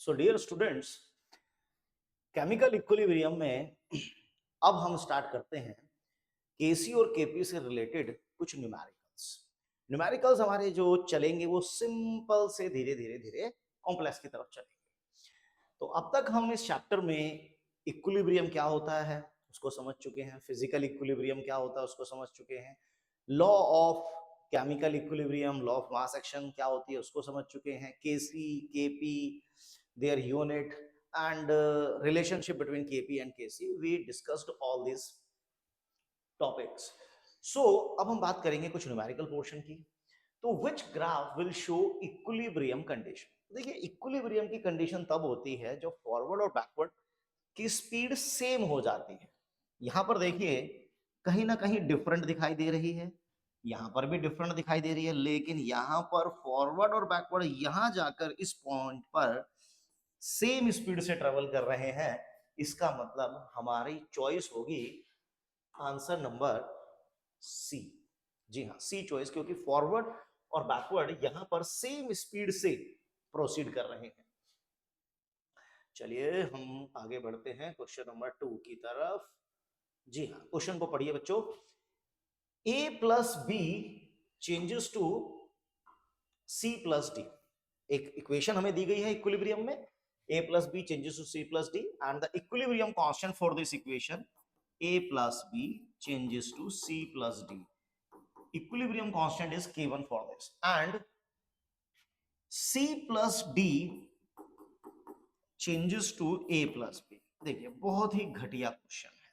सो dear students, chemical equilibrium में अब हम स्टार्ट करते हैं केसी और केपी से रिलेटेड कुछ न्यूमेरिकल्स। न्यूमेरिकल्स हमारे जो चलेंगे वो सिंपल से धीरे धीरे धीरे कॉम्प्लेक्स की तरफ चलेंगे। तो अब तक हम इस चैप्टर में इक्विलिब्रियम क्या होता है उसको समझ चुके हैं, फिजिकल इक्विलिब्रियम क्या होता है उसको समझ चुके हैं, law of chemical equilibrium, law of mass action क्या होती है उसको समझ चुके हैं, केसी KP, their unit and relationship between KP and KC. We discussed all these topics. So अब हम बात करेंगे कुछ न्यूमेरिकल पोर्शन की। तो which graph will show equilibrium condition? देखिए इक्विलिब्रियम की कंडीशन तब होती है जब फॉरवर्ड और बैकवर्ड की स्पीड सेम हो जाती है। यहां पर देखिए कहीं ना कहीं डिफरेंट दिखाई दे रही है, यहां पर भी डिफरेंट दिखाई दे रही है, लेकिन यहां पर फॉरवर्ड और बैकवर्ड यहां जाकर इस पॉइंट पर सेम स्पीड से ट्रेवल कर रहे हैं। इसका मतलब हमारी चॉइस होगी आंसर नंबर सी। जी हाँ, सी चॉइस, क्योंकि फॉरवर्ड और बैकवर्ड यहां पर सेम स्पीड से प्रोसीड कर रहे हैं। चलिए हम आगे बढ़ते हैं क्वेश्चन नंबर 2 की तरफ। जी हाँ, क्वेश्चन को पढ़िए बच्चों। a plus B changes to c plus D. एक इक्वेशन हमें दी गई है इक्विलिब्रियम में, a plus b changes to c plus d, and the equilibrium constant for this equation a plus b changes to c plus d. Equilibrium constant is k1 for this, and c plus d changes to a plus b. देखिए बहुत ही घटिया question है।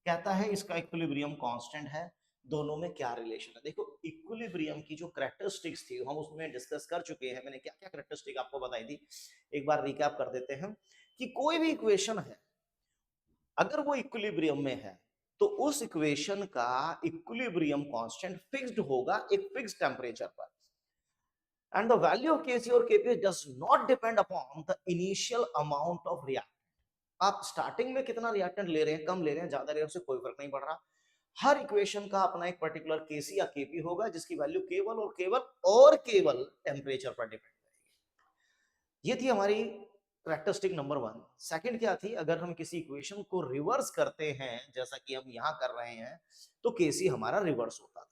कहता है इसका equilibrium constant है, दोनों में क्या रिलेशन है। देखो इक्विलिब्रियम की जो कैरेक्टरिस्टिक्स थी हम उसमें डिस्कस कर चुके हैं। मैंने क्या क्या कैरेक्टरिस्टिक आपको बताई थी, एक बार रिकैप कर देते हैं कि कोई भी इक्वेशन है अगर वो इक्विलिब्रियम में है तो उस इक्वेशन का इक्विलिब्रियम कांस्टेंट फिक्स्ड होगा एक फिक्स्ड टेम्परेचर पर, and the value of Kc और Kp does not depend upon the initial amount of reactant. आप स्टार्टिंग में कितना रिएक्टेंट ले रहे हैं, कम ले रहे हैं, ज्यादा ले रहे हैं, उससे कोई फर्क नहीं पड़ रहा। हर इक्वेशन का अपना एक पर्टिकुलर केसी या केपी होगा जिसकी वैल्यू केवल टेम्परेचर पर डिपेंड करेगी। ये थी हमारी कैरेक्टरिस्टिक नंबर 1। सेकंड क्या थी, अगर हम किसी इक्वेशन को रिवर्स करते हैं जैसा कि हम यहां कर रहे हैं तो केसी हमारा रिवर्स होता था।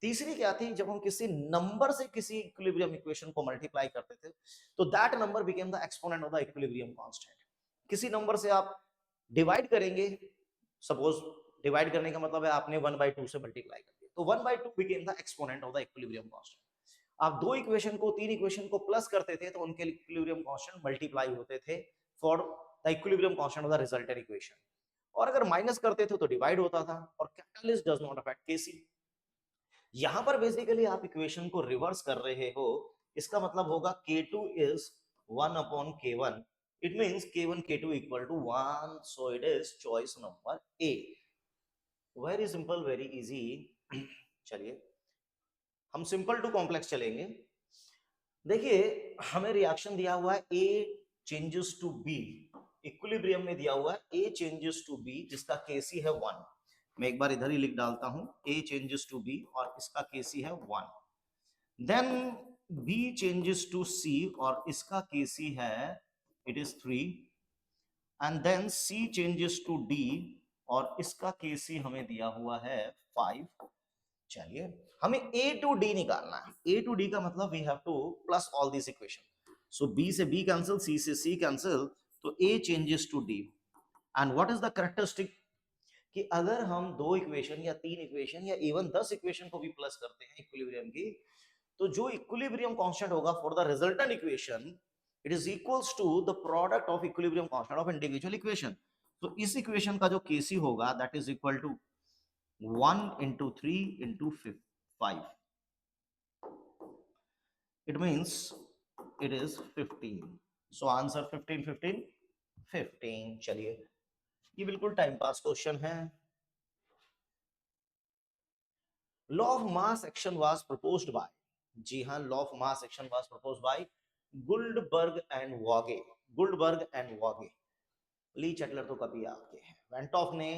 तीसरी क्या थी, जब हम किसी नंबर से किसी इक्विलिब्रियम इक्वेशन को मल्टीप्लाई करते थे तो that number became the exponent of the equilibrium constant. किसी नंबर से आप डिवाइड करेंगे, सपोज डिवाइड करने का मतलब है आपने 1/2 से मल्टीप्लाई कर दिया, तो 1/2 became the exponent of the equilibrium constant. आप दो इक्वेशन को, तीन इक्वेशन को प्लस करते थे तो उनके इक्विलिब्रियम कांस्टेंट मल्टीप्लाई होते थे for the equilibrium constant of the resultant equation. और अगर माइनस करते थे तो डिवाइड होता था, और कैटलिस्ट डज नॉट अफेक्ट केसी। यहां पर बेसिकली आप इक्वेशन को रिवर्स कर रहे हो, इसका मतलब होगा K2 is 1/K1. It means K1 K2 equal to 1, so it is choice number A. Very simple, very easy. चलिए हम सिंपल टू कॉम्प्लेक्स चलेंगे। देखिए हमें रिएक्शन दिया हुआ है A changes to B, equilibrium में दिया हुआ है A changes to B जिसका Kc है 1। मैं एक बार इधर ही लिख डालता हूं, A changes to B और इसका Kc है 1। Then B changes to C और इसका Kc है it is 3, and then C changes to D और इसका Kc हमें दिया हुआ है 5। चलिए हमें A to D निकालना है। A to D का मतलब we have to plus all these equation. So B से B cancel, C से C cancel, तो A changes to D. And what is the characteristic कि अगर हम दो इक्वेशन या तीन इक्वेशन या इवन 10 इक्वेशन को भी प्लस करते हैं इक्विलिब्रियम की, तो जो इक्विलिब्रियम कांस्टेंट होगा for the resultant equation it is equals to the product of equilibrium constant of individual equation. तो इस इक्वेशन का जो केसी होगा that is equal to 1 into 3 into 5. It means it is 15. So answer 15 15 15। चलिए ये बिल्कुल time pass question है। Law of mass action was proposed by, जी हाँ, law of mass action was proposed by Guldberg and Waage. Guldberg and Waage, Le Chatelier तो कभी आपके हैं, वेंटॉफ ने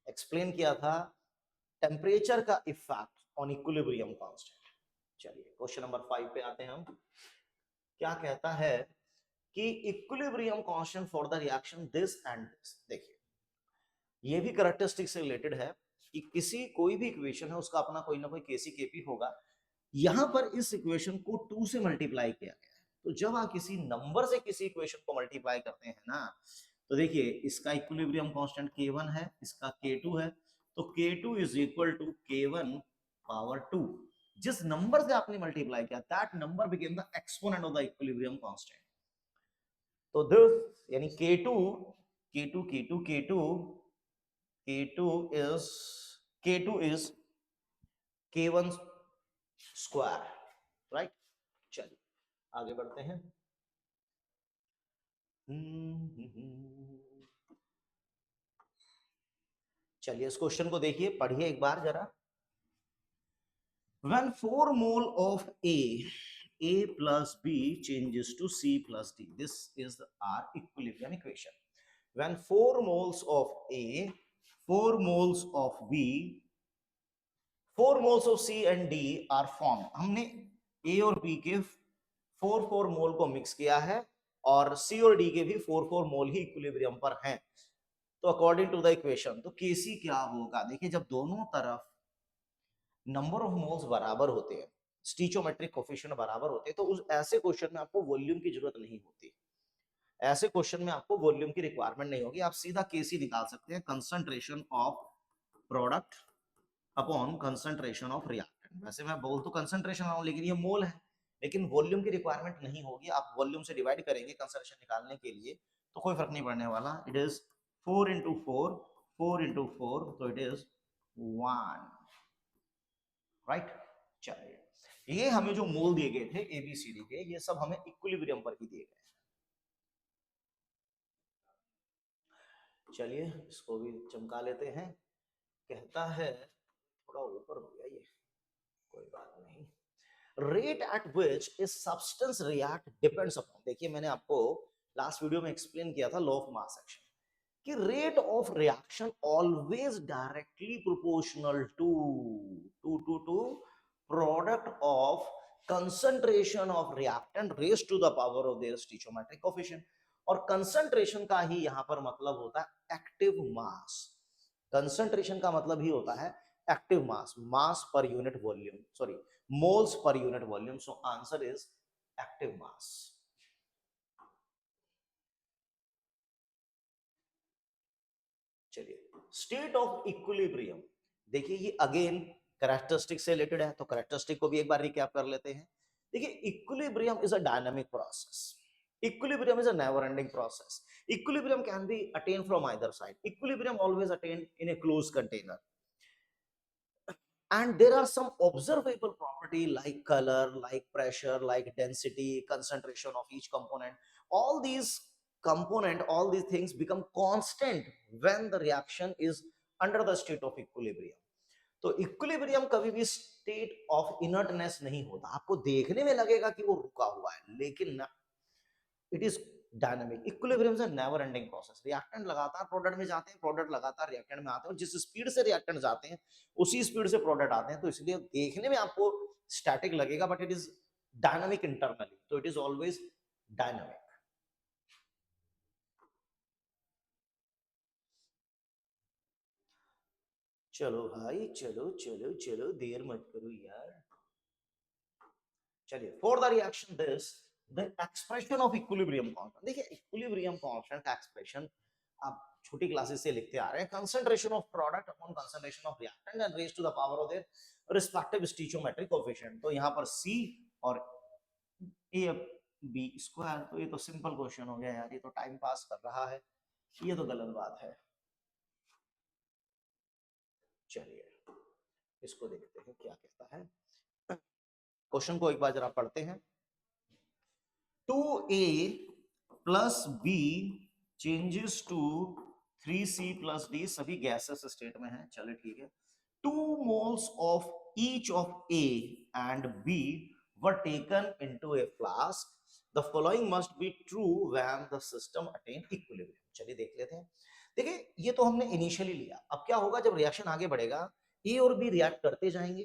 एक्सप्लेन किया था टेम्परेचर का इफेक्ट ऑन इक्विलिब्रियम कांस्टेंट। चलिए क्वेश्चन नंबर 5 पे आते हैं हम। क्या कहता है कि equilibrium constant for the reaction this and this. देखिए ये भी कैरेक्टरिस्टिक से रिलेटेड है कि किसी कोई भी इक्वेशन है उसका अपना कोई ना कोई केसी केपी होगा। यहां पर इस इक्वेशन को 2 से मल्टीप्लाई किया गया है, तो जब आप किसी नंबर से किसी इक्वेशन को मल्टीप्लाई करते हैं ना, तो देखिए इसका इक्विलिब्रियम कांस्टेंट k1 है, इसका k2 है, तो k2 is equal to k1 power 2। जिस नंबर से आपने मल्टीप्लाई किया that number became the exponent of the equilibrium constant. तो दिस यानी k2 k2 k2 k2 k2 is k2 is k1 square, right. चलिए आगे बढ़ते हैं। चलिए इस क्वेश्चन को देखिए, पढ़िए एक बार जरा। When 4 mole of A plus B changes to C plus D, this is our equilibrium equation. When 4 moles of A, 4 moles of B, 4 moles of C and D are formed. हमने A और B के 4 मोल को mix किया है और C और D के भी 4 मोल ही इक्विलिब्रियम पर हैं। तो अकॉर्डिंग टू द इक्वेशन तो Kc क्या होगा? देखिए जब दोनों तरफ नंबर ऑफ मोल्स बराबर होते हैं, स्टीचोमेट्रिक कोफिशिएंट बराबर होते हैं, तो उस ऐसे क्वेश्चन में आपको वॉल्यूम की जरूरत नहीं होती। ऐसे क्वेश्चन में आपको वॉल्यूम की रिक्वायरमेंट नहीं होगी, आप सीधा केसी निकाल सकते हैं, concentration of product upon concentration of reactant. वैसे मैं बोल तो कंसंट्रेशन रहा हूं लेकिन ये मोल है, लेकिन वॉल्यूम की रिक्वायरमेंट नहीं होगी। आप वॉल्यूम से डिवाइड करेंगे कंसंट्रेशन निकालने के लिए तो कोई फर्क नहीं पड़ने वाला। इट इज 4 into 4, 4 into 4, तो इट इज 1, राइट। चलिए ये हमें जो मोल दिए गए थे एबीसीडी के, ये सब हमें इक्विलिब्रियम पर ही दिए गए। चलिए इसको भी चमका लेते हैं। कहता है थोड़ा ऊपर हो गया ये, कोई बात नहीं। Rate at which a substance react depends upon, देखिए मैंने आपको लास्ट वीडियो में एक्सप्लेन किया था लॉ ऑफ मास एक्शन कि rate of reaction always directly proportional to product of concentration of reactant raised to the power of their stoichiometric coefficient. और concentration का ही यहां पर मतलब होता है एक्टिव मास। कंसंट्रेशन का मतलब ही होता है एक्टिव मास, मास पर unit volume, sorry moles per unit volume. So answer is active mass. चलिए स्टेट ऑफ इक्विलिब्रियम, देखिए ये अगेन कैरेक्टरिस्टिक से रिलेटेड है, तो कैरेक्टरिस्टिक को भी एक बार रिकैप कर लेते हैं। देखिए equilibrium is a dynamic process, equilibrium is a never ending process, equilibrium can be attained from either side, equilibrium always attained in a closed container, and there are some observable property like color, like pressure, like density, concentration of each component. All these things become constant when the reaction is under the state of equilibrium. तो equilibrium कभी भी state of inertness नहीं होता। आपको देखने में लगेगा कि वो रुका हुआ है, लेकिन it is dynamic. Equilibrium is a never ending process. Reactant लगातार प्रोडक्ट में जाते हैं, प्रोडक्ट लगातार रिएक्टेंट में आते हैं, और जिस स्पीड से रिएक्टेंट जाते हैं उसी स्पीड से प्रोडक्ट आते हैं। तो इसलिए देखने में आपको स्टैटिक लगेगा but it is dynamic internally, तो इट इज ऑलवेज डायनामिक। चलो भाई चलो चलो चलो, देर मत करो यार। चलिए for the reaction this the expression of equilibrium constant, देखिए इक्विलिब्रियम कांस्टेंट का एक्सप्रेशन आप छोटी क्लासेस से लिखते आ रहे हैं, concentration of product upon concentration of reactant and raised to the power of their respective stoichiometric coefficient. तो यहां पर C और A B स्क्वायर, तो ये तो सिंपल क्वेश्चन हो गया यार, ये तो टाइम पास कर रहा है, ये तो गलत बात है। चलिए इसको देखते हैं क्या कहता है। क्वेश्चन को एक बार जरा पढ़ते हैं। 2A plus B changes to 3C plus D, सभी गैसेस स्टेट में है। चलिए ठीक है। 2 moles of each of A and B were taken into a flask. The following must be true when the system attain equilibrium. चलिए देख लेते हैं। देखिए ये तो हमने इनिशियली लिया, अब क्या होगा जब रिएक्शन आगे बढ़ेगा, A और B रिएक्ट करते जाएंगे,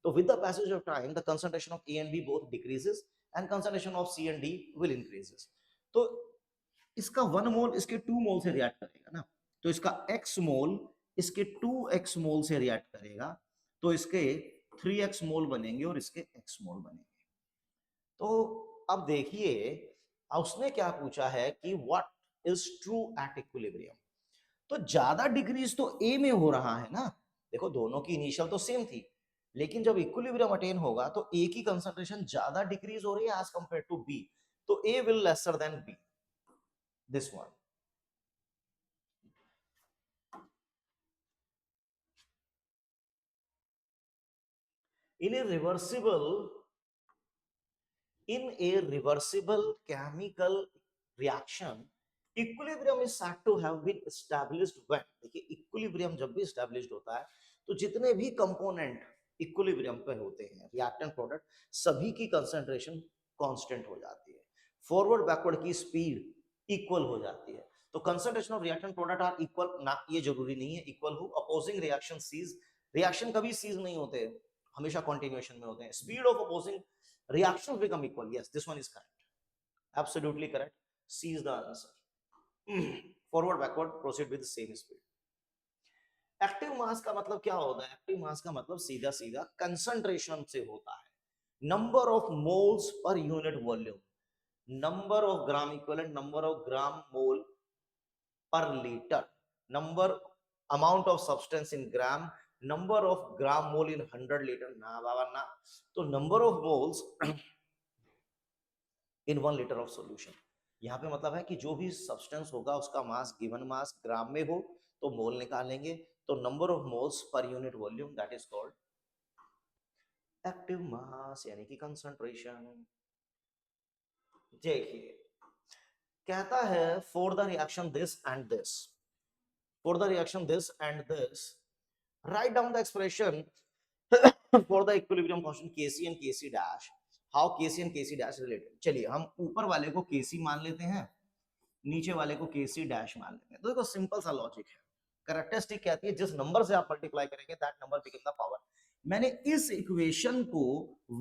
तो with the passage of time the concentration of A and B both decreases and concentration of C and D will increases. तो इसका 1 मोल इसके 2 मोल से रिएक्ट करेगा ना, तो इसका x मोल इसके 2x मोल से रिएक्ट करेगा, तो इसके 3x मोल बनेंगे और इसके x मोल बनेंगे। तो अब देखिए उसने क्या पूछा है कि what is true at equilibrium. तो ज्यादा डिक्रीज तो ए में हो रहा है ना, देखो दोनों की इनिशियल तो सेम थी, लेकिन जब इक्विलिब्रियम अटेन होगा तो ए की कंसंट्रेशन ज्यादा डिक्रीज हो रही है एज कंपेयर टू बी, तो A will lesser than B, this one. in a reversible in a reversible chemical reaction equilibrium is said to have been established when, देखिए equilibrium जब भी established होता है तो जितने भी कंपोनेंट इक्विलिब्रियम पे होते हैं रिएक्टेंट प्रोडक्ट, सभी की कंसंट्रेशन कांस्टेंट हो जाती है, फॉरवर्ड बैकवर्ड की स्पीड इक्वल हो जाती है। तो concentration of reactant product are equal ना, ये जरूरी नहीं है इक्वल हो, अपोजिंग रिएक्शन सीज, रिएक्शन कभी सीज नहीं होते, हमेशा कंटिन्यूएशन में होते हैं, speed of opposing reactions become equal. Yes, this one is correct, absolutely correct. C is the answer. Forward backward proceed with the same speed. Active mass का मतलब क्या होता है? एक्टिव मास का मतलब सीधा सीधा कंसंट्रेशन से होता है, number of moles per unit volume, number of gram equivalent, number of gram mole per litre, number amount of substance in gram, number of gram mole in 100 litre, ना बाबा ना, तो number of moles in 1 litre of solution. यहाँ पे मतलब है कि जो भी सब्सटेंस होगा उसका मास गिवन मास ग्राम में हो तो मोल निकालेंगे, तो number of moles per unit volume that is called active mass यानी कि कंसंट्रेशन। देखिए कहता है for the reaction this and this, for the reaction this and this write down the expression for the equilibrium constant Kc and Kc dash, how Kc and Kc dash related. चलिए हम ऊपर वाले को Kc मान लेते हैं, नीचे वाले को Kc डैश मान लेते हैं। तो देखो सिंपल सा लॉजिक है, कैरेक्टरिस्टिक कहती है जिस नंबर से आप मल्टीप्लाई करेंगे that number become the power. मैंने इस इक्वेशन को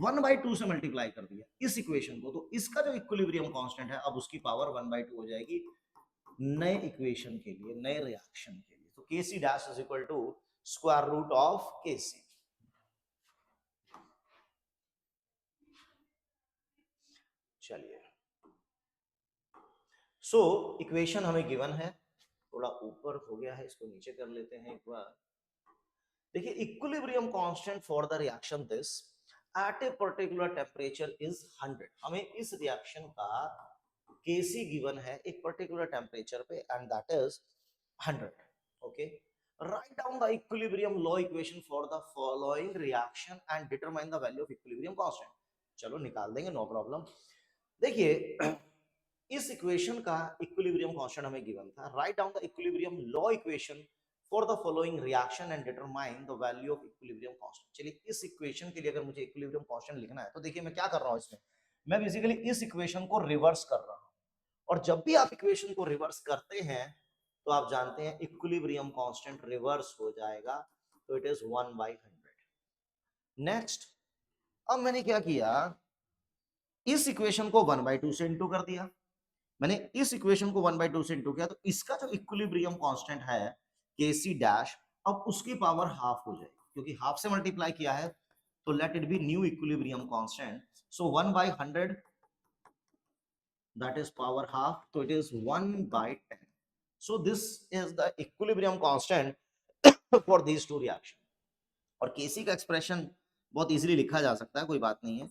1/2 से मल्टीप्लाई कर दिया इस इक्वेशन को, तो इसका जो इक्विलिब्रियम कांस्टेंट है अब उसकी पावर 1/2 हो जाएगी नए इक्वेशन के लिए, नए रिएक्शन के लिए। तो Kc dash is equal to square root of Kc। चलिए सो इक्वेशन हमें गिवन है, थोड़ा ऊपर हो गया है, इसको नीचे कर लेते हैं एक बार। देखिए equilibrium constant for the reaction this eight a particular temperature is 100। हमें इस रिएक्शन का Kc गिवन है एक पर्टिकुलर टेम्परेचर पे and that is 100। Okay, write down the equilibrium law equation for the following reaction and determine the value of equilibrium constant. चलो निकाल देंगे, no problem. देखिए इस इक्वेशन का इक्विलिब्रियम कांस्टेंट हमें गिवन था, write down the equilibrium law equation for the following reaction and determine the value of equilibrium constant. चलिए इस इक्वेशन के लिए अगर मुझे इक्विलिब्रियम कांस्टेंट लिखना है तो देखिए मैं क्या कर रहा हूं इसमें, मैं बेसिकली इस इक्वेशन को रिवर्स कर रहा हूं, और जब भी आप इक्वेशन को रिवर्स करते हैं तो आप जानते हैं इक्विलिब्रियम कांस्टेंट रिवर्स हो जाएगा, तो इट इज 1/100। नेक्स्ट अब मैंने क्या किया, इस इक्वेशन को 1/2 से इंटू कर दिया, मैंने इस इक्वेशन को 1/2 से इंटू किया, तो इसका जो इक्विलिब्रियम कांस्टेंट है Kc डैश अब उसकी पावर हाफ हो जाएगी, क्योंकि हाफ से मल्टीप्लाई किया है तो let it be new equilibrium constant. So 1/100 that is power half, so it is 1/10। so this is the equilibrium constant for these two reaction। और Kc का एक्सप्रेशन बहुत इजीली लिखा जा सकता है, कोई बात नहीं है।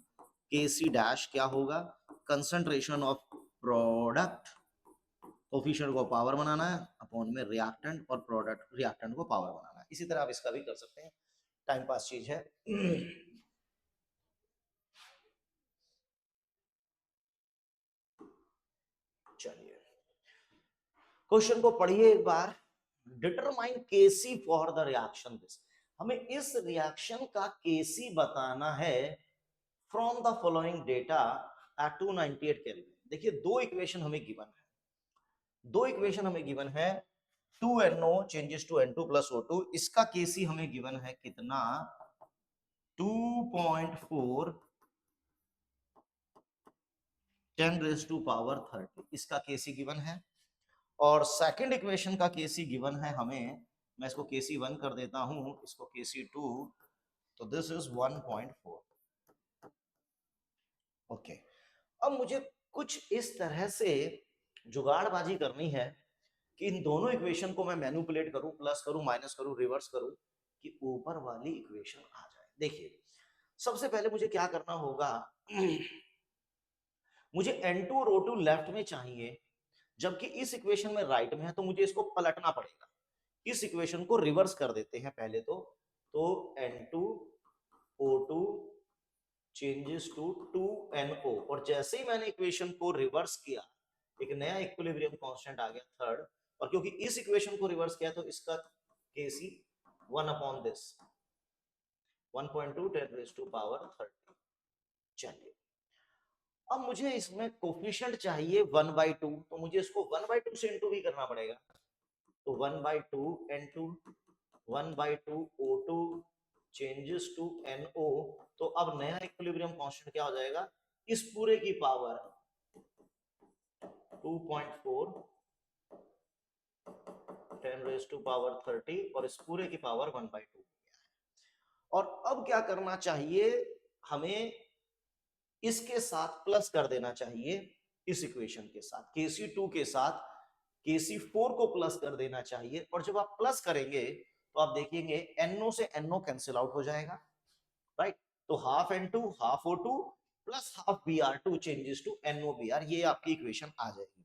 Kc डैश क्या होगा, कंसंट्रेशन ऑफ प्रोडक्ट, कोफिशिएंट को पावर बनाना है अपॉन में रिएक्टेंट, और प्रोडक्ट रिएक्टेंट को पावर बनाना है। इसी तरह आप इसका भी कर सकते हैं, टाइम पास चीज है। चलिए क्वेश्चन को पढ़िए एक बार, determine Kc for the reaction this, हमें इस रिएक्शन का Kc बताना है from the following data at 298 kelvin. देखिए दो इक्वेशन हमें गिवन है, दो इक्वेशन हमें गिवन है, 2NO changes to N2 plus O2, इसका Kc हमें गिवन है कितना, 2.4 10 रेज टू पावर 30, इसका केसी गिवन है। और सेकंड इक्वेशन का केसी गिवन है हमें, मैं इसको केसी 1 कर देता हूं, इसको केसी 2, तो दिस इज 1.4। ओके, अब मुझे कुछ इस तरह से जुगाड़बाजी करनी है कि इन दोनों इक्वेशन को मैं मैनिपुलेट करूं, प्लस करूं, माइनस करूं, रिवर्स करूं, कि ऊपर वाली इक्वेशन आ जाए। देखिए, सबसे पहले मुझे क्या करना होगा, मुझे n2 और O2 लेफ्ट में चाहिए, जबकि इस इक्वेशन में राइट में है, तो मुझे इसको पलटना पड़ेगा। इस इक्वेशन को रिवर्स कर देते हैं पहले तो n2 O2 changes to 2NO, और जैसे ही मैंने इक्वेशन को रिवर्स किया, एक नया इक्विलिब्रियम कांस्टेंट आ गया थर्ड, और क्योंकि इस इक्वेशन को रिवर्स किया तो इसका Kc 1 upon this 1.2 10 raise to power 30। चलिए, अब मुझे इसमें कोफिशिएंट चाहिए 1/2, तो मुझे इसको 1/2 से इंटू भी करना पड़ेगा, तो 1/2 n2 1/2 O2 changes to NO, तो अब नया इक्विलिब्रियम कांस्टेंट क्या हो जाएगा, इस पूरे की पावर 2.4 10 रेज टू पावर 30, और इस पूरे की पावर 1/2। और अब क्या करना चाहिए, हमें इसके साथ प्लस कर देना चाहिए, इस इक्वेशन के साथ Kc2 के साथ Kc4 को प्लस कर देना चाहिए, और जब आप प्लस करेंगे तो आप देखेंगे NO से NO कैंसिल आउट हो जाएगा, राइट। तो half N2 half O2 plus half Br2 changes to NOBr, ये आपकी इक्वेशन आ जाएगी।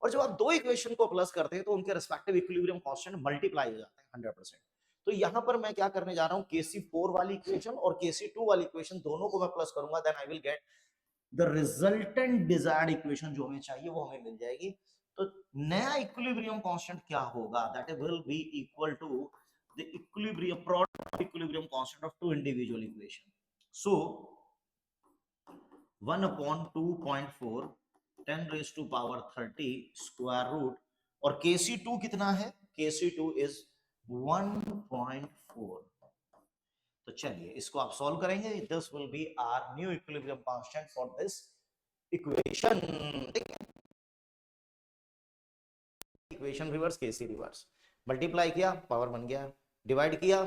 और जब आप दो इक्वेशन को प्लस करते हैं तो उनके रिस्पेक्टिव इक्विलिब्रियम कांस्टेंट मल्टीप्लाई हो जाते हैं 100%। तो यहां पर मैं क्या करने जा रहा हूं, Kc4 वाली इक्वेशन और Kc2 वाली इक्वेशन दोनों को मैं प्लस करूंगा, then I will get the resultant desired equation, जो हमें चाहिए वो हमें मिल जाएगी। तो नया इक्विलिब्रियम कांस्टेंट क्या होगा, that will be equal to the equilibrium product equilibrium constant of two individual equation. So 1 upon 2.4 10 raise to power 30 square root, और Kc2 कितना है, Kc2 इज 1.4। तो चलिए इसको आप सॉल्व करेंगे, this will be our new equilibrium constant for this equation. Equation reverse, Kc reverse, multiply किया power बन गया, डिवाइड किया,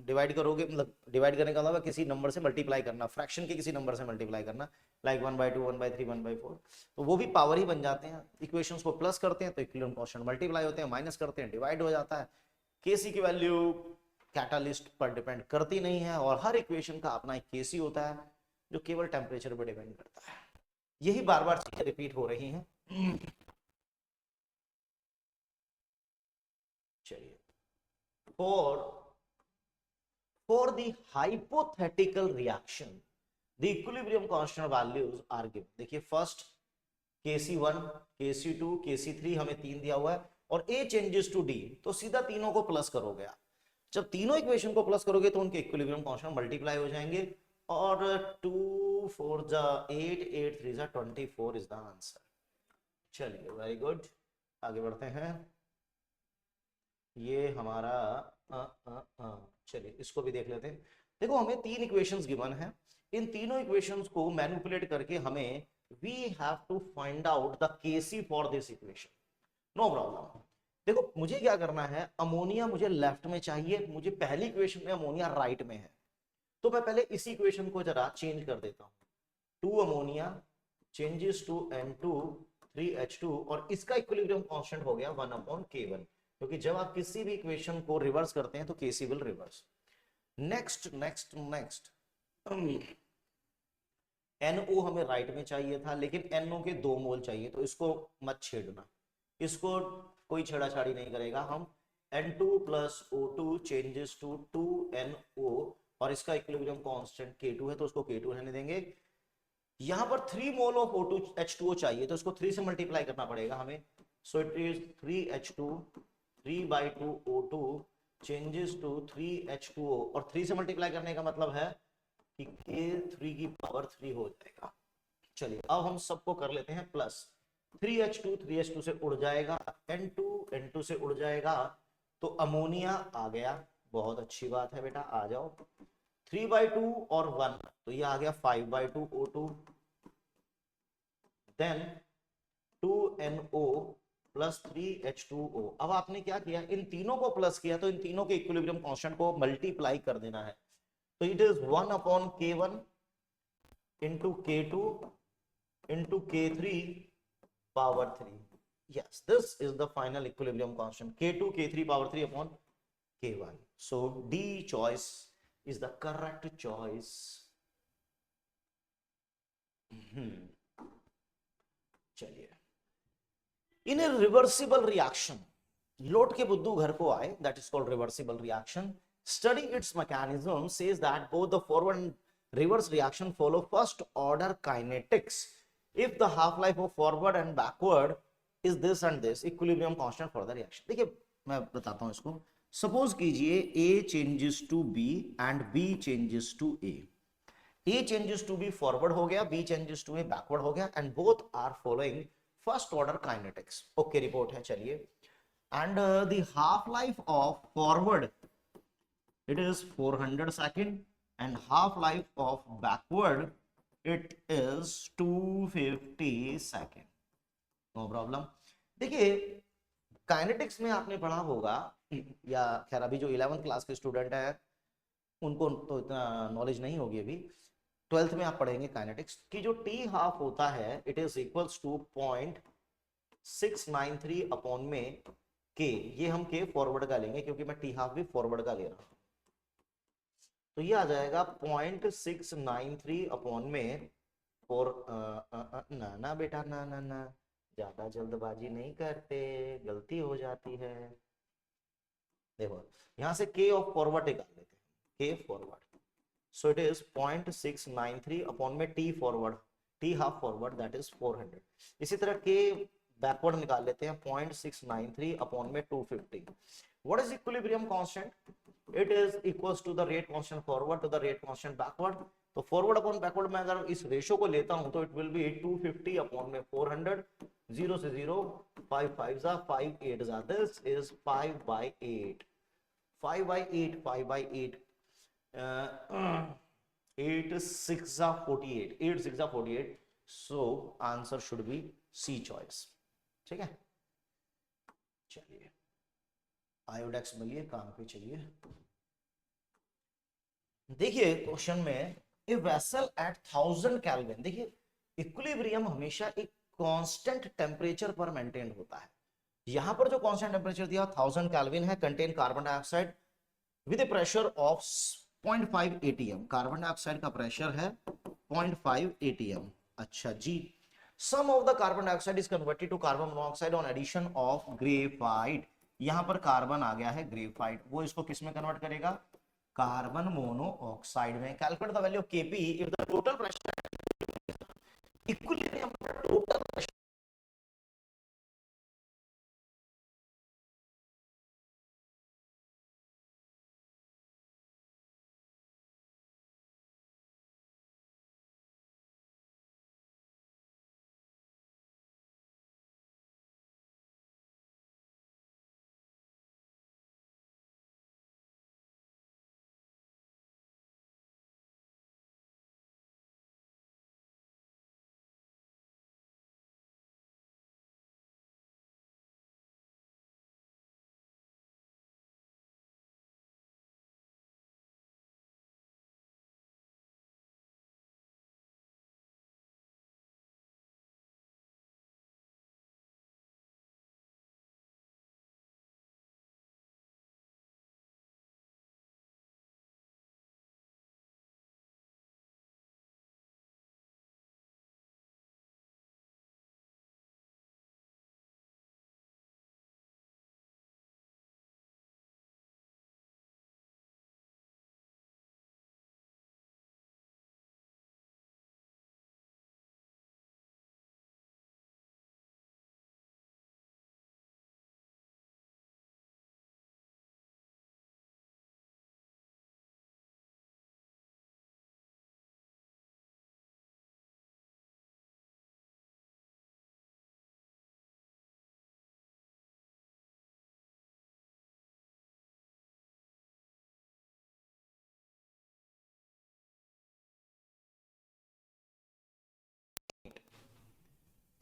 डिवाइड करोगे मतलब डिवाइड करने का मतलब किसी नंबर से मल्टीप्लाई करना, फ्रैक्शन के किसी नंबर से मल्टीप्लाई करना, लाइक 1/2 1/3 1/4, तो वो भी पावर ही बन जाते हैं। इक्वेशंस को प्लस करते हैं तो इक्विलिब्रियम कांस्टेंट मल्टीप्लाई होते हैं, माइनस करते हैं डिवाइड हो जाता है। Kc की वैल्यू कैटालिस्ट पर डिपेंड करती नहीं है, और हर इक्वेशन का अपना एक Kc होता है जो केवल टेम्परेचर पर डिपेंड करता है। यही बार बार चीजें रिपीट हो रही हैं। चलिए, for the hypothetical reaction the equilibrium constant values are given। देखिए फर्स्ट Kc1 Kc2 Kc3 हमें 3 दिया हुआ है, और A changes to D, तो सीधा तीनों को प्लस करोगे आप। जब तीनों इक्वेशन को प्लस करोगे तो उनके इक्विलिब्रियम कांस्टेंट मल्टीप्लाई हो जाएंगे, और 2 4 जा 8 8 3 जा 24 इज द आंसर। चलिए वेरी गुड, आगे बढ़ते हैं। ये हमारा चलिए इसको भी देख लेते हैं। देखो हमें तीन इक्वेशंस गिवन है, इन तीनों इक्वेशंस को मैनिपुलेट करके हमें we have to find out the Kc for this equation. No problem. देखो मुझे क्या करना है, अमोनिया मुझे लेफ्ट में चाहिए, मुझे पहली इक्वेशन में अमोनिया राइट में है, तो मैं पहले इसी इक्वेशन को जरा चेंज कर देता हूं। 2 ammonia changes to N2 3H2, और इसका इक्विलिब्रियम कांस्टेंट हो गया 1/K1, क्योंकि जब आप किसी भी इक्वेशन को रिवर्स करते हैं तो Kc will reverse. Next next next NO हमें राइट में चाहिए था, लेकिन NO के 2 मोल चाहिए, तो इसको मत छेड़ना, इसको कोई छेड़ाछाड़ी नहीं करेगा। हम N2 plus O2 changes to 2NO, और इसका इक्विलिब्रियम कांस्टेंट K2 है तो उसको K2 रहने देंगे। यहां पर 3 मोल ऑफ O2 H2O चाहिए, तो इसको 3 से मल्टीप्लाई करना पड़ेगा हमें, so it is 3H2 3/2 O2 changes to 3H2O, और 3 से मल्टीप्लाई करने का मतलब है कि K3 की पावर 3 हो जाएगा। चलिए अब हम सबको कर लेते हैं प्लस, 3H2 से उड़ जाएगा, N2 से उड़ जाएगा, तो अमोनिया आ गया, बहुत अच्छी बात है बेटा, आ जाओ। 3/2 और 1, तो ये आ गया 5/2 O2, then 2NO plus 3H2O। अब आपने क्या किया, इन तीनों को प्लस किया तो इन तीनों के इक्विलिब्रियम कांस्टेंट को मल्टीप्लाई कर देना है। तो it is 1/K1 into K2 into K3 power 3। yes, this is the final equilibrium constant, K2 K3 power 3 upon K1। so D choice is the correct choice। चलिए, इन ए रिवर्सिबल रिएक्शन, लोट के बुद्धू घर को आए, that is called reversible reaction. Study it's mechanism says that both the forward and reverse reaction follow first order kinetics if the half life of forward and backward is this and this, equilibrium constant for the reaction। देखिए मैं बताता हूं इसको। Suppose कीजिए A changes to B and B changes to A। A changes to B forward हो गया, B changes to A backward हो गया, and both are following first order kinetics। Okay report है, चलिए। and the half life of forward it is 400 second and half life of backward it is 250 second। No problem. देखिए kinetics में आपने पढ़ा होगा, या खैर अभी जो 11th क्लास के स्टूडेंट है उनको तो इतना नॉलेज नहीं होगी, अभी 12th में आप पढ़ेंगे काइनेटिक्स की। जो टी हाफ होता है it is equals to 0.693 upon में के। ये हम के फॉरवर्ड का लेंगे क्योंकि मैं टी हाफ भी फॉरवर्ड का ले रहा हूं। तो ये आ जाएगा 0.693 अपॉन में फोर। ना ना बेटा, ना ना ना, ज्यादा जल्दबाजी नहीं करते, गलती हो जाती है। देखो यहां से के ऑफ फॉरवर्ड निकाल लेते हैं, K forward. So it is 0.693 upon में T forward, T half forward that is 400। इसी तरह के बैकवर्ड निकाल लेते हैं, 0.693 अपॉन में 250। What is equilibrium constant? It is equals to the rate constant forward to the rate constant backward. तो forward upon backward में अगर इस रेशो को लेता हूं तो इट विल बी 250 अपॉन में 400। 0 से 0, 5 5 5 8 this is 5/8। 5/8, 5/8, 8 6 48, 8 6 48। So answer should be C choice. ठीक है, चलिए आयोडेक्स मिलिए, काम पे चलिए। देखिए क्वेश्चन में ए वेसल एट 1000 केल्विन, देखिए इक्विलिब्रियम हमेशा एक कांस्टेंट टेम्परेचर पर मेंटेन होता है। यहां पर जो कांस्टेंट टेम्परेचर दिया 1000 केल्विन है, contain carbon dioxide with a pressure of 0.5 atm। Carbon dioxide का प्रेशर है 0.5 atm। अच्छा जी, some of the carbon dioxide is converted to carbon monoxide on addition of graphite. यहां पर कार्बन आ गया है ग्रेफाइट, वो इसको किस में कन्वर्ट करेगा? कार्बन मोनोऑक्साइड में। Calculate the value of Kp if the total pressure equilibrium total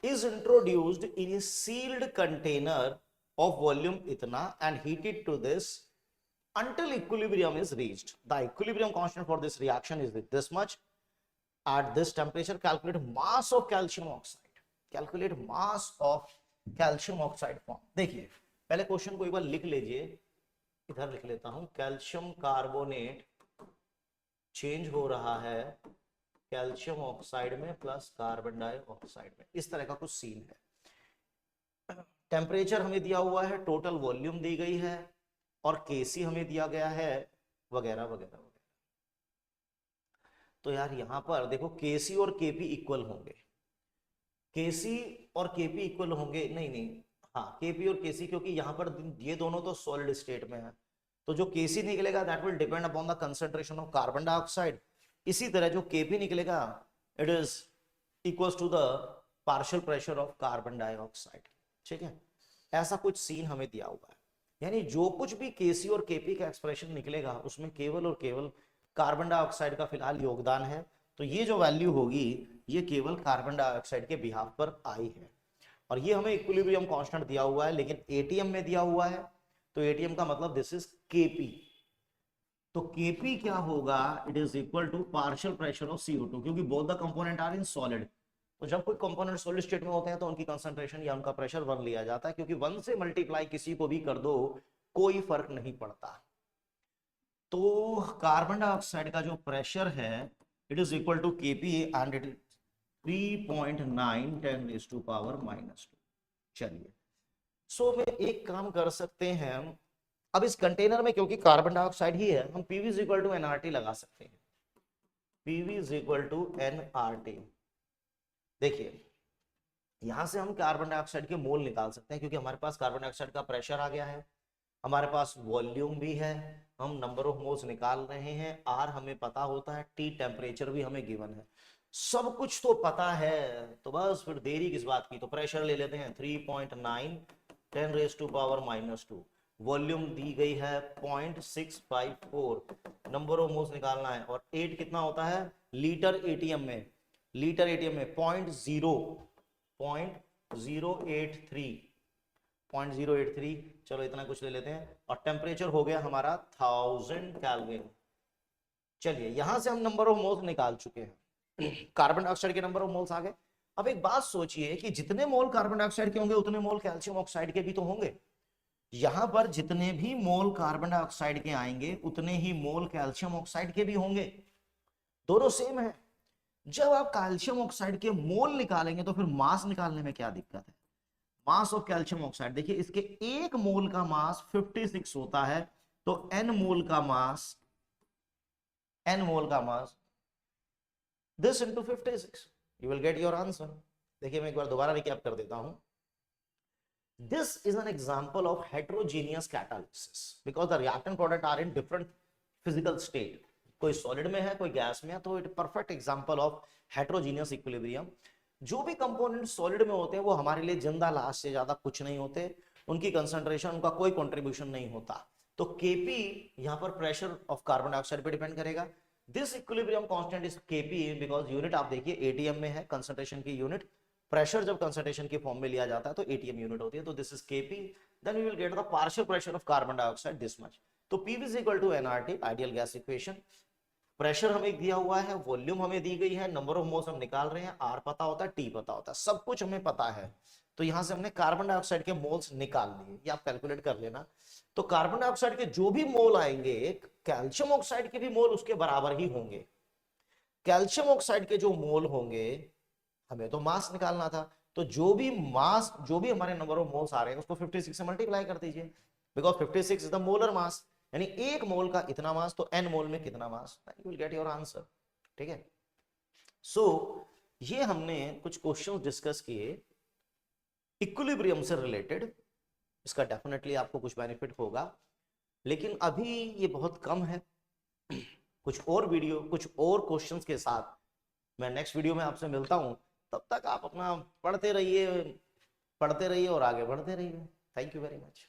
is introduced in a sealed container of volume इतना and heated to this until equilibrium is reached. The equilibrium constant for this reaction is this much. At this temperature, calculate mass of calcium oxide. Calculate mass of calcium oxide form. देखिए पहले question को एक बार लिख लीजिए, इधर लिख लेता हूं, कैल्शियम कार्बोनेट चेंज हो रहा है कैल्शियम ऑक्साइड में प्लस कार्बन डाइऑक्साइड में, इस तरह का कुछ सीन है। टेम्परेचर हमें दिया हुआ है, टोटल वॉल्यूम दी गई है और केसी हमें दिया गया है वगैरह वगैरह वगैरह। तो यार यहां पर देखो केसी और केपी इक्वल होंगे, केसी और केपी इक्वल होंगे, नहीं नहीं हाँ केपी और केसी, क्योंकि यहां पर ये दोनों तो सॉलिड स्टेट में है, तो जो केसी निकलेगा that will depend upon the concentration of carbon dioxide. इसी तरह जो केपी निकलेगा it is equals to the partial pressure of carbon dioxide. ठीक है, ऐसा कुछ सीन हमें दिया हुआ है, यानी जो कुछ भी केसी और केपी का एक्सप्रेशन निकलेगा उसमें केवल और केवल कार्बन डाइऑक्साइड का फिलहाल योगदान है। तो ये जो वैल्यू होगी ये केवल कार्बन डाइऑक्साइड के बिहाफ पर आई है, और ये हमें इक्विलिब्रियम कांस्टेंट दिया हुआ है, लेकिन एटीएम में दिया हुआ है, तो एटीएम का मतलब दिस इज केपी। तो केपी क्या होगा, it is equal to partial pressure of CO2, क्योंकि both the component are in solid. तो जब कोई कंपोनेंट सॉलिड स्टेट में होते हैं तो उनकी कंसंट्रेशन या उनका प्रेशर 1 लिया जाता है, क्योंकि 1 से मल्टीप्लाई किसी को भी कर दो कोई फर्क नहीं पड़ता। तो कार्बन डाइऑक्साइड का जो प्रेशर है it is equal to Kp and it 3.9 10⁻²। चलिए सो में एक काम कर सकते हैं, अब इस कंटेनर में क्योंकि कार्बन डाइऑक्साइड ही है, हम PV is equal to nRT लगा सकते हैं। PV is equal to nRT। देखिए यहां से हम कार्बन डाइऑक्साइड के मोल निकाल सकते हैं, क्योंकि हमारे पास कार्बन डाइऑक्साइड का प्रेशर आ गया है, हमारे पास वॉल्यूम भी है, हम नंबर ऑफ मोल्स निकाल रहे हैं, R हमें पता होता है, T टेम्परेचर भी हमें गिवन है, सब कुछ तो पता है, तो बस फिर देरी किस बात की। तो प्रेशर ले लेते हैं 3.9 10⁻², वॉल्यूम दी गई है 0.654, नंबर ऑफ मोल्स निकालना है, और 8 कितना होता है लीटर एटीएम में, लीटर एटीएम में 0.083, चलो इतना कुछ ले लेते हैं, और टेम्परेचर हो गया हमारा 1000 केल्विन। चलिए यहां से हम नंबर ऑफ मोल्स निकाल चुके हैं, कार्बन डाइऑक्साइड के नंबर ऑफ मोल्स आ गए। अब एक बात सोचिए कि जितने मोल कार्बन डाइऑक्साइड के होंगे उतने मोल कैल्शियम ऑक्साइड के भी तो होंगे। यहां पर जितने भी मोल कार्बन डाइऑक्साइड के आएंगे उतने ही मोल कैल्शियम ऑक्साइड के भी होंगे, दोनों सेम है। जब आप कैल्शियम ऑक्साइड के मोल निकालेंगे तो फिर मास निकालने में क्या दिक्कत है। मास ऑफ कैल्शियम ऑक्साइड देखिए, इसके एक मोल का मास 56 होता है, तो n मोल का मास this into 56, you will get your answer। देखिए मैं एक बार दोबारा रिकैप कर देता हूं। This is an example of heterogeneous catalysis because the reactant product are in different physical state, कोई सॉलिड में है कोई गैस में है, तो it perfect example of heterogeneous equilibrium. जो भी कंपोनेंट सॉलिड में होते हैं वो हमारे लिए जिंदा लाश से ज्यादा कुछ नहीं होते, उनकी कंसंट्रेशन उनका कोई कंट्रीब्यूशन नहीं होता। तो केपी यहाँ पर प्रेशर ऑफ कार्बन डाइऑक्साइड पे डिपेंड करेगा। This equilibrium constant is KP because unit आप देखिए एटीएम में है, कंसंट्रेशन की यूनिट, प्रेशर जब कंसंट्रेशन के फॉर्म में लिया जाता है तो एटीएम यूनिट होती है, तो this is KP. Then we will get the partial pressure of carbon dioxide this much. तो PV is equal to nRT, ideal gas equation. Pressure हमें दिया हुआ है, वॉल्यूम हमें दी गई है, नंबर ऑफ मोल्स हम निकाल रहे हैं, R पता होता है, T पता होता है, सब कुछ हमें पता है। तो यहां से हमने कार्बन डाइऑक्साइड के मोल्स निकाल लिए, ये आप कैलकुलेट कर लेना। तो कार्बन डाइऑक्साइड के जो भी मोल आएंगे कैल्शियम ऑक्साइड के भी मोल उसके बराबर ही होंगे। कैल्शियम ऑक्साइड के जो मोल होंगे, हमें तो मास निकालना था, तो जो भी हमारे नंबर ऑफ मोल्स आ रहे हैं उसको 56 से मल्टीप्लाई कर दीजिए, because 56 is the molar mass, यानी एक मोल का इतना मास, तो n मोल में कितना mass, you will get your answer. ठीक है, सो ये हमने कुछ क्वेश्चंस डिस्कस किए इक्विलिब्रियम से रिलेटेड, इसका डेफिनेटली आपको कुछ बेनिफिट होगा, लेकिन अभी ये बहुत कम है। कुछ और वीडियो कुछ और क्वेश्चंस के साथ मैं नेक्स्ट वीडियो में आपसे मिलता हूं, तब तक आप अपना पढ़ते रहिए और आगे बढ़ते रहिए। Thank you very much.